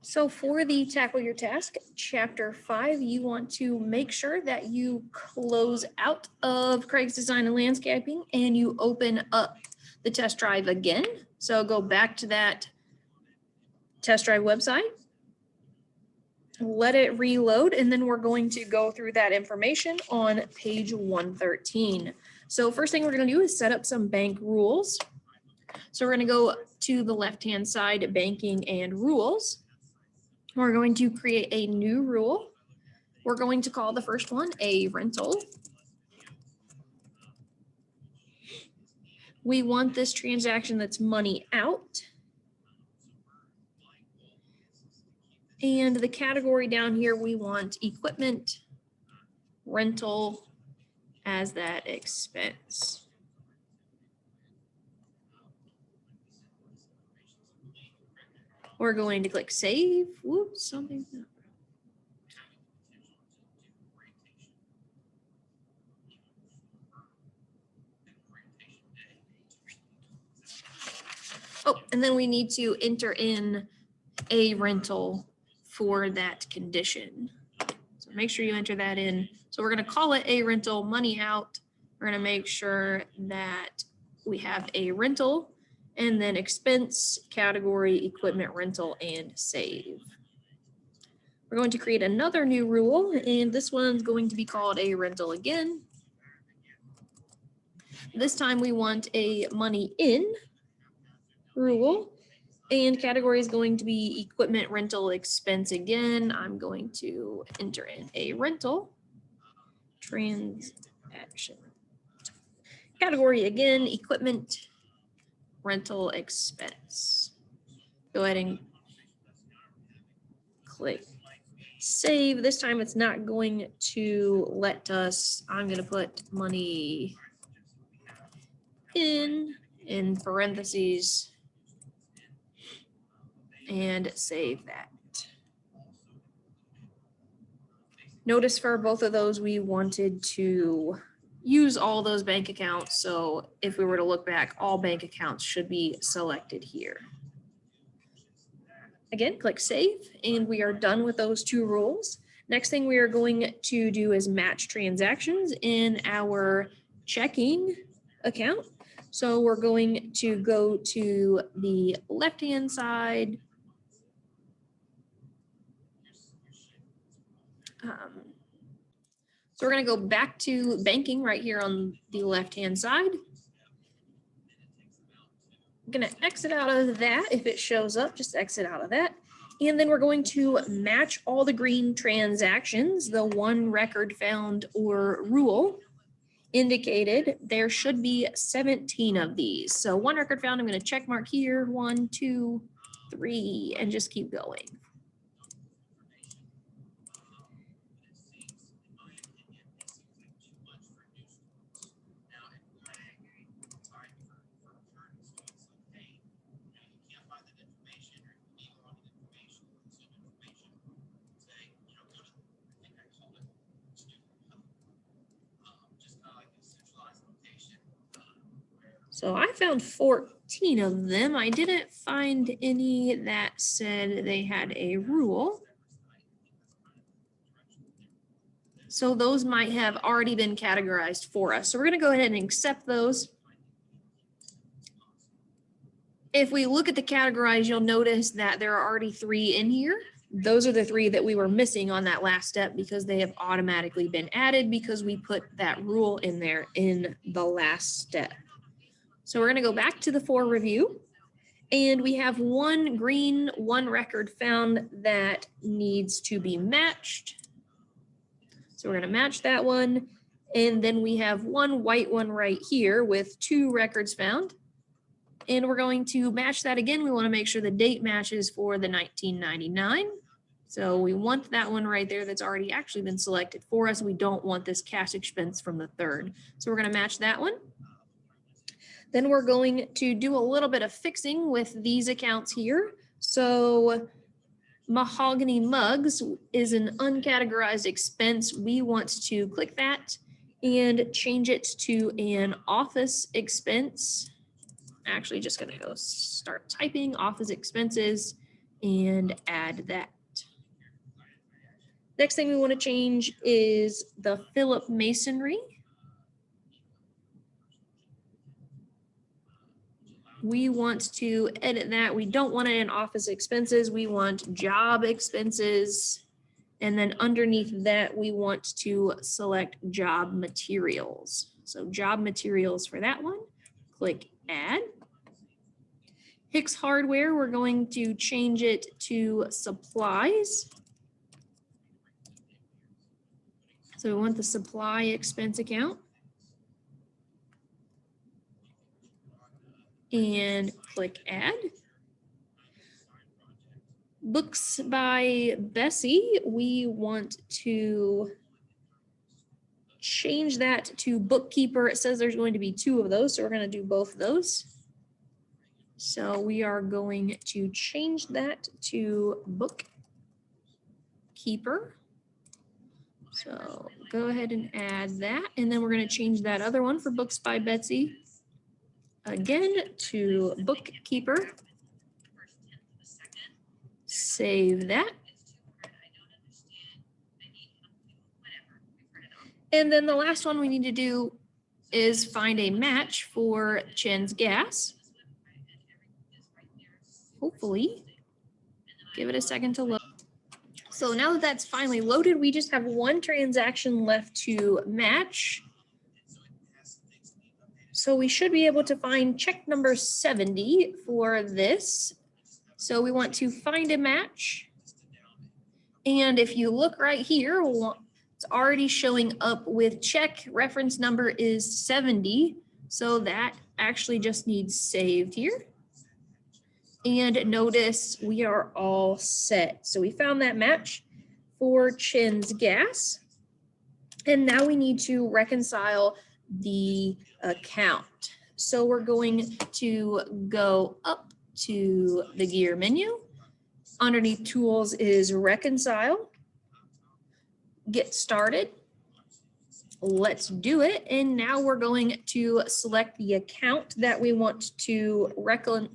So for the Tackle Your Task, Chapter 5, you want to make sure that you close out of Craig's Design and Landscaping and you open up the test drive again. So go back to that test drive website, let it reload, and then we're going to go through that information on page 113. So first thing we're going to do is set up some bank rules. So we're going to go to the left-hand side, Banking and Rules. We're going to create a new rule. We're going to call the first one a rental. We want this transaction that's money out. And the category down here, we want equipment rental as that expense. We're going to click save. Whoops, something. Oh, and then we need to enter in a rental for that condition. So make sure you enter that in. So we're going to call it a rental, money out. We're going to make sure that we have a rental and then expense, category, equipment rental, and save. We're going to create another new rule, and this one's going to be called a rental again. This time we want a money in rule, and category is going to be equipment rental expense again. I'm going to enter in a rental transaction. Category again, equipment rental expense. Go ahead and click save. This time it's not going to let us, I'm going to put money in parentheses and save that. Notice for both of those, we wanted to use all those bank accounts. So if we were to look back, all bank accounts should be selected here. Again, click save, and we are done with those two rules. Next thing we are going to do is match transactions in our checking account. So we're going to go to the left-hand side. So we're going to go back to banking right here on the left-hand side. I'm going to exit out of that. If it shows up, just exit out of that. And then we're going to match all the green transactions, the one record found or rule indicated. There should be 17 of these. So one record found, I'm going to check mark here, 1, 2, 3, and just keep going. So I found 14 of them. I didn't find any that said they had a rule. So those might have already been categorized for us. So we're going to go ahead and accept those. If we look at the categorize, you'll notice that there are already 3 in here. Those are the 3 that we were missing on that last step because they have automatically been added because we put that rule in there in the last step. So we're going to go back to the for review, and we have one green, one record found that needs to be matched. So we're going to match that one. And then we have one white one right here with 2 records found. And we're going to match that again. We want to make sure the date matches for the 1999. So we want that one right there that's already actually been selected for us. We don't want this cash expense from the 3rd. So we're going to match that one. Then we're going to do a little bit of fixing with these accounts here. So mahogany mugs is an uncategorized expense. We want to click that and change it to an office expense. Actually just going to go start typing office expenses, and add that. Next thing we want to change is the Philip Masonry. We want to edit that. We don't want it in office expenses. We want job expenses. And then underneath that, we want to select job materials. So job materials for that one, click add. Hicks Hardware, we're going to change it to supplies. So we want the supply expense account. And click add. Books by Bessie, we want to change that to bookkeeper. It says there's going to be 2 of those, so we're going to do both of those. So we are going to change that to bookkeeper. So go ahead and add that. And then we're going to change that other one for Books by Betsy again to bookkeeper. Save that. And then the last one we need to do is find a match for Chen's Gas. Hopefully, give it a second to load. So now that that's finally loaded, we just have one transaction left to match. So we should be able to find check number 70 for this. So we want to find a match. And if you look right here, it's already showing up with check. Reference number is 70. So that actually just needs saved here. And notice we are all set. So we found that match for Chen's Gas. And now we need to reconcile the account. So we're going to go up to the gear menu. Underneath tools is reconcile. Get started. Let's do it. And now we're going to select the account that we want to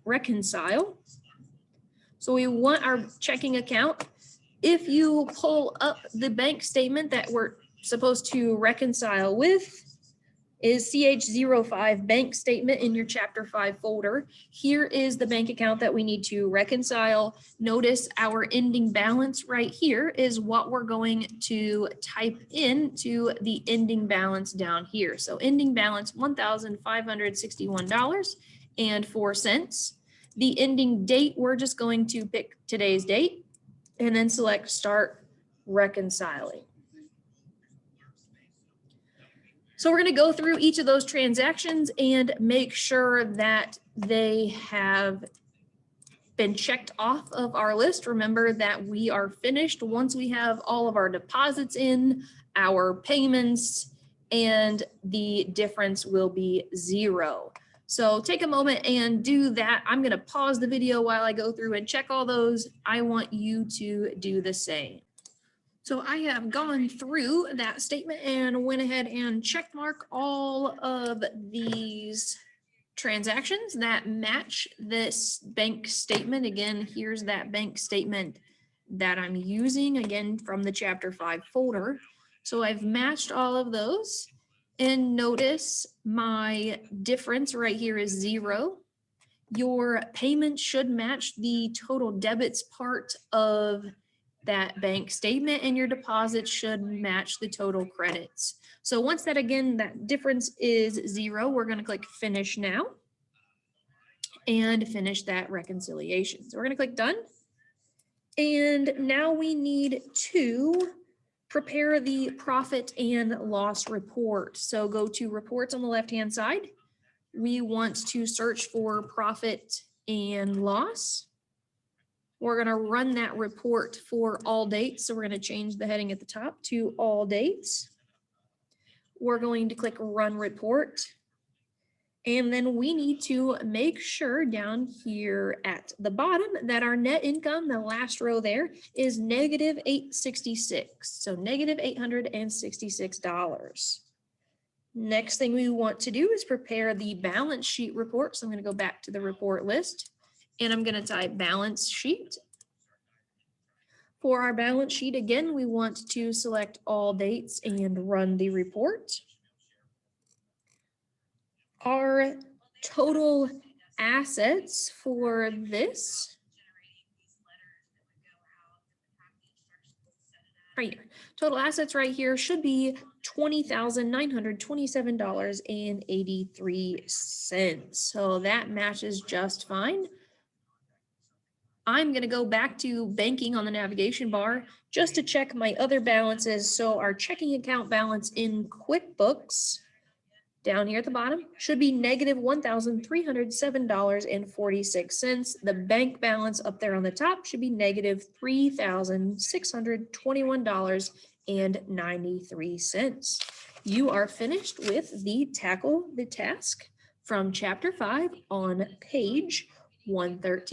reconcile. So we want our checking account. If you pull up the bank statement that we're supposed to reconcile with, is Ch5 bank statement in your Chapter 5 folder. Here is the bank account that we need to reconcile. Notice our ending balance right here is what we're going to type into the ending balance down here. So ending balance $1,561.04. The ending date, we're just going to pick today's date and then select Start Reconciling. So we're going to go through each of those transactions and make sure that they have been checked off of our list. Remember that we are finished once we have all of our deposits in, our payments, and the difference will be 0. So take a moment and do that. I'm going to pause the video while I go through and check all those. I want you to do the same. So I have gone through that statement and went ahead and check mark all of these transactions that match this bank statement. Again, here's that bank statement that I'm using, again, from the Chapter 5 folder. So I've matched all of those. And notice my difference right here is 0. Your payment should match the total debits part of that bank statement, and your deposit should match the total credits. So once that, again, that difference is 0, we're going to click Finish Now and finish that reconciliation. So we're going to click Done. And now we need to prepare the profit and loss report. So go to Reports on the left-hand side. We want to search for profit and loss. We're going to run that report for all dates. So we're going to change the heading at the top to all dates. We're going to click Run Report. And then we need to make sure down here at the bottom that our net income, the last row there, is negative $866. So negative $866. Next thing we want to do is prepare the balance sheet report. So I'm going to go back to the report list and I'm going to type balance sheet. For our balance sheet, again, we want to select all dates and run the report. Our total assets for this right here, total assets right here should be $20,927.83. So that matches just fine. I'm going to go back to banking on the navigation bar just to check my other balances. So our checking account balance in QuickBooks down here at the bottom should be negative $1,307.46. The bank balance up there on the top should be negative $3,621.93. You are finished with the tackle the task from chapter 5 on page 113.